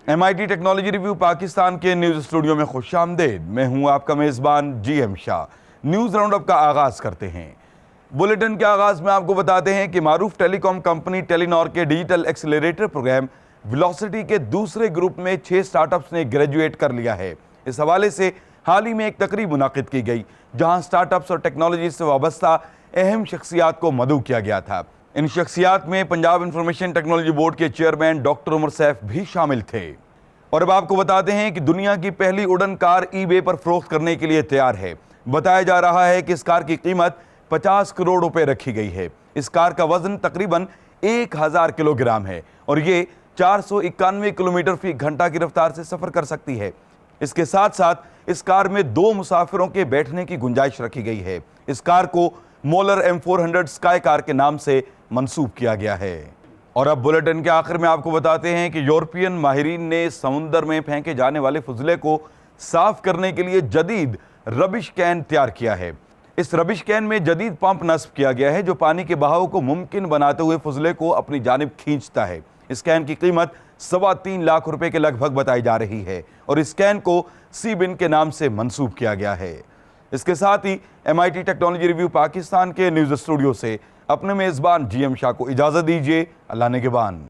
MIT technology review Pakistan के news studio में खुशामदीद। मैं हूं आपका मेजबान GM शाह। न्यूज राउंडअप का आगाज करते हैं। बुलेटिन के आगाज में आपको बताते हैं कि मारूफ टेलीकॉम कंपनी टेलीनॉर के डिजिटल एक्सेलरेटर प्रोग्राम वेलोसिटी के दूसरे ग्रुप में 6 स्टार्टअप्स ने ग्रेजुएट कर लिया है। इस हवाले से हाल ही में एक तकरीब मुनाकिद की गई, जहां स्टार्टअप्स और टेक्नोलॉजी से वाबस्ता अहम शख्सियात को मदऊ किया गया था। इन शख्सियात में पंजाब इंफॉर्मेशन टेक्नोलॉजी बोर्ड के चेयरमैन डॉक्टर उमर सैफ भी शामिल थे। और अब आपको बताते हैं कि दुनिया की पहली उड़न कार eBay पर फरोख्त करने के लिए तैयार है। बताया जा रहा है कि इस कार की कीमत 50 करोड़ रुपए रखी गई है। इस कार का वजन तकरीबन 1000 किलोग्राम है और ये 491 किलोमीटर फी घंटा की रफ्तार से सफर कर सकती है। इसके साथ साथ इस कार में 2 मुसाफिरों के बैठने की गुंजाइश रखी गई है। इस कार को मोलर M400 स्काई कार के नाम से मंसूब किया गया है। और अब बुलेटिन के आखिर में आपको बताते हैं कि यूरोपियन माहिरीन ने समुंदर में फेंके जाने वाले फुजले को साफ करने के लिए जदीद रबिश कैन तैयार किया है। इस रबिश कैन में जदीद पंप नस्ब किया गया है जो पानी के बहाव को मुमकिन बनाते हुए फुजले को अपनी जानिब खींचता है। इस कैन की कीमत 3.25 लाख रुपए के लगभग बताई जा रही है और इस कैन को सीबिन के नाम से मंसूब किया गया है। इसके साथ ही MIT टेक्नोलॉजी रिव्यू पाकिस्तान के न्यूज स्टूडियो से अपने मेजबान GM शाह को इजाजत दीजिए। अल्लाह निगहबान।